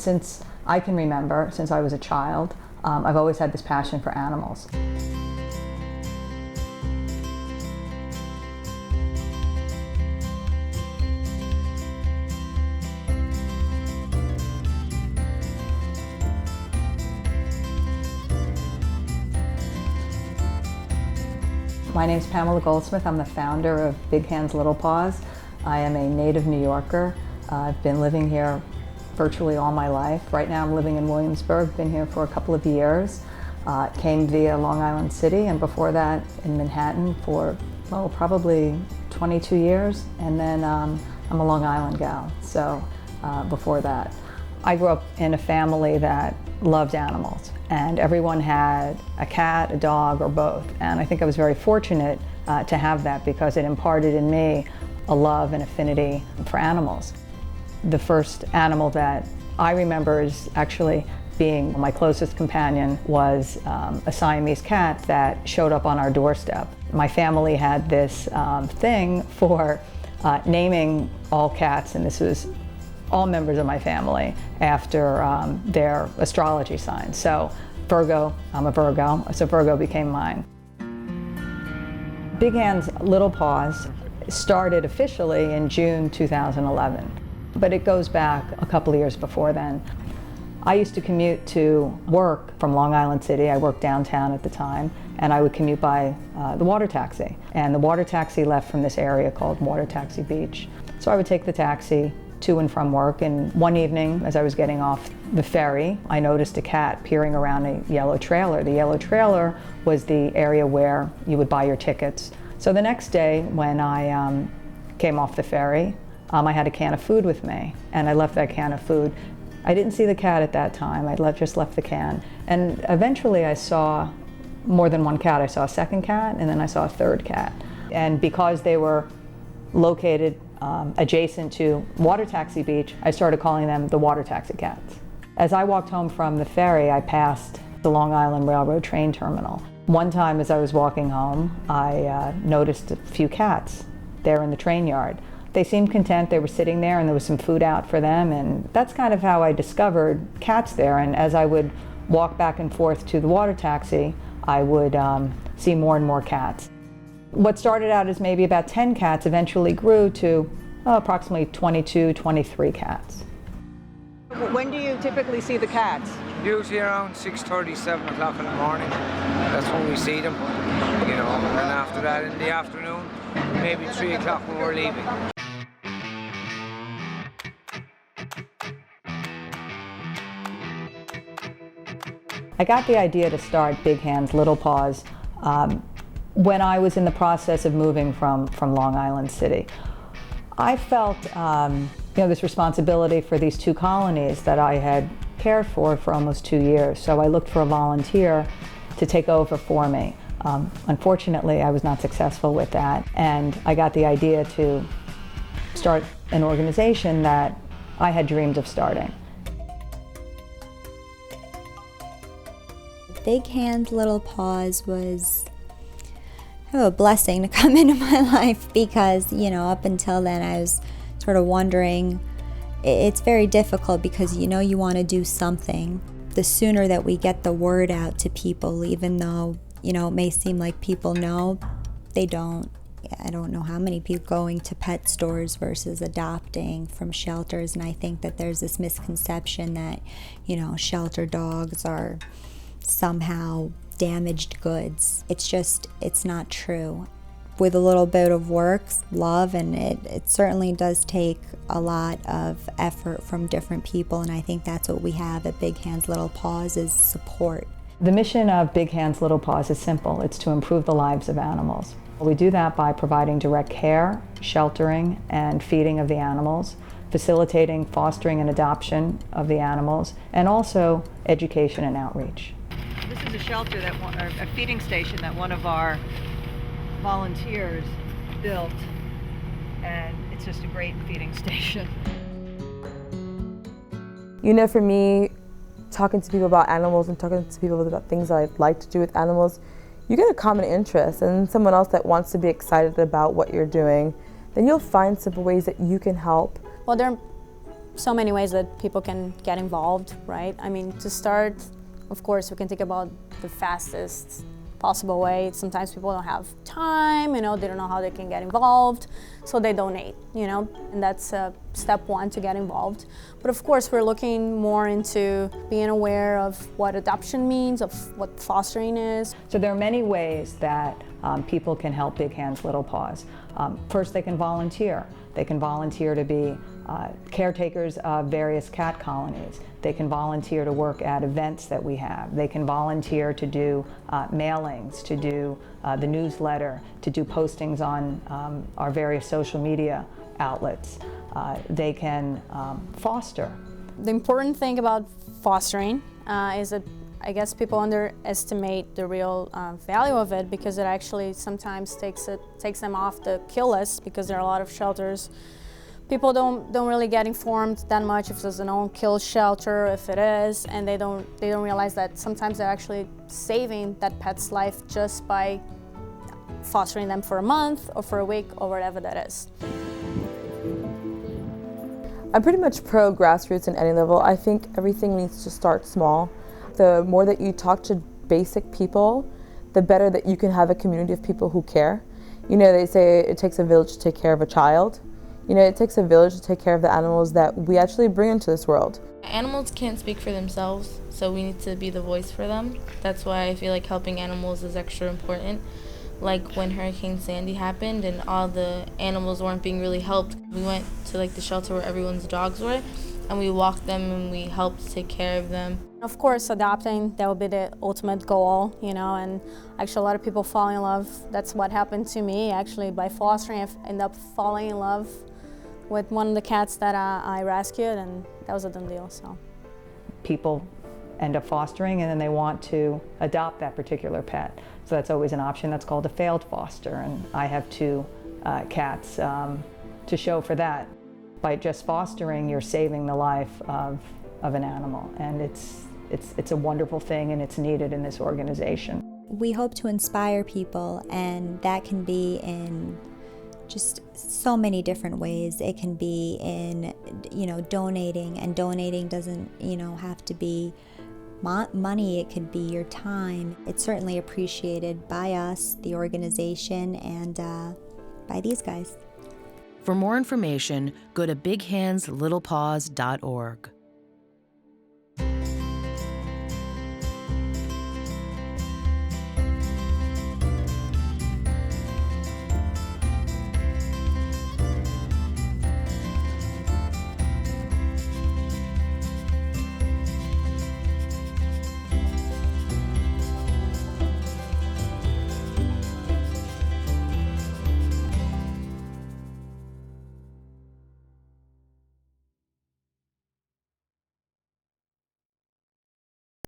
since I can remember, since I was a child, I've always had this passion for animals. My name's Pamela Goldsmith. I'm the founder of Big Hands Little Paws. I am a native New Yorker. I've been living here virtually all my life. Right now I'm living in Williamsburg, been here for a couple of years. Came via Long Island City, and before that in Manhattan for, well, probably 22 years. And then I'm a Long Island gal, so before that. I grew up in a family that loved animals, and everyone had a cat, a dog, or both. And I think I was very fortunate to have that because it imparted in me a love and affinity for animals. The first animal that I remember as actually being my closest companion was a Siamese cat that showed up on our doorstep. My family had this thing for naming all cats, and this was all members of my family after their astrology signs. So Virgo, I'm a Virgo, so Virgo became mine. Big Hands Little Paws started officially in June 2011, but it goes back a couple of years before then. I used to commute to work from Long Island City. I worked downtown at the time, and I would commute by the water taxi. And the water taxi left from this area called Water Taxi Beach. So I would take the taxi to and from work, and one evening as I was getting off the ferry, I noticed a cat peering around a yellow trailer. The yellow trailer was the area where you would buy your tickets. So the next day when I came off the ferry, I had a can of food with me, and I left that can of food. I didn't see the cat at that time. I just left the can. And eventually I saw more than one cat. I saw a second cat, and then I saw a third cat. And because they were located adjacent to Water Taxi Beach, I started calling them the Water Taxi Cats. As I walked home from the ferry, I passed the Long Island Railroad train terminal. One time as I was walking home, I noticed a few cats there in the train yard. They seemed content. They were sitting there, and there was some food out for them, and that's kind of how I discovered cats there. And as I would walk back and forth to the water taxi, I would see more and more cats. What started out as maybe about 10 cats eventually grew to approximately 22, 23 cats. When do you typically see the cats? Usually around 6:30, 7 o'clock in the morning. That's when we see them, you know, and after that in the afternoon, maybe 3 o'clock when we're leaving. I got the idea to start Big Hands Little Paws when I was in the process of moving from Long Island City. I felt this responsibility for these two colonies that I had cared for almost 2 years. So I looked for a volunteer to take over for me. Unfortunately, I was not successful with that, and I got the idea to start an organization that I had dreamed of starting. Big Hands Little Paws was a blessing to come into my life because, up until then I was sort of wondering. It's very difficult because you want to do something. The sooner that we get the word out to people, even though, it may seem like people know, they don't. I don't know how many people going to pet stores versus adopting from shelters, and I think that there's this misconception that, shelter dogs are somehow damaged goods. It's not true. With a little bit of work, love, and it certainly does take a lot of effort from different people, and I think that's what we have at Big Hands Little Paws is support. The mission of Big Hands Little Paws is simple. It's to improve the lives of animals. We do that by providing direct care, sheltering, and feeding of the animals, facilitating fostering and adoption of the animals, and also education and outreach. This is a shelter or a feeding station that one of our volunteers built, and it's just a great feeding station. For me, talking to people about animals and talking to people about things that I'd like to do with animals, you get a common interest and someone else that wants to be excited about what you're doing, then you'll find simple ways that you can help. Well, they're so many ways that people can get involved, right? I mean, to start, of course, we can think about the fastest possible way. Sometimes people don't have time, they don't know how they can get involved, so they donate, and that's step one, to get involved. But of course, we're looking more into being aware of what adoption means, of what fostering is. So there are many ways that people can help Big Hands Little Paws. First, they can volunteer. They can volunteer to be caretakers of various cat colonies. They can volunteer to work at events that we have. They can volunteer to do mailings, to do the newsletter, to do postings on our various social media outlets. They can foster. The important thing about fostering is that I guess people underestimate the real value of it, because it actually sometimes takes them off the kill list, because there are a lot of shelters. People don't really get informed that much if there's a no-kill shelter, if it is, and they don't realize that sometimes they're actually saving that pet's life just by fostering them for a month or for a week or whatever that is. I'm pretty much pro grassroots in any level. I think everything needs to start small. The more that you talk to basic people, the better that you can have a community of people who care. They say it takes a village to take care of a child. It takes a village to take care of the animals that we actually bring into this world. Animals can't speak for themselves, so we need to be the voice for them. That's why I feel like helping animals is extra important. Like when Hurricane Sandy happened and all the animals weren't being really helped, we went to the shelter where everyone's dogs were, and we walked them and we helped take care of them. Of course, adopting, that would be the ultimate goal, and actually a lot of people fall in love. That's what happened to me, actually. By fostering, I ended up falling in love with one of the cats that I rescued, and that was a done deal. So People end up fostering, and then they want to adopt that particular pet. So that's always an option. That's called a failed foster, and I have 2 cats to show for that. By just fostering, you're saving the life of an animal, and it's a wonderful thing, and it's needed in this organization. We hope to inspire people, and that can be in just so many different ways. It can be in, donating, and donating doesn't, have to be money. It could be your time. It's certainly appreciated by us, the organization, and by these guys. For more information, go to BigHandsLittlePaws.org.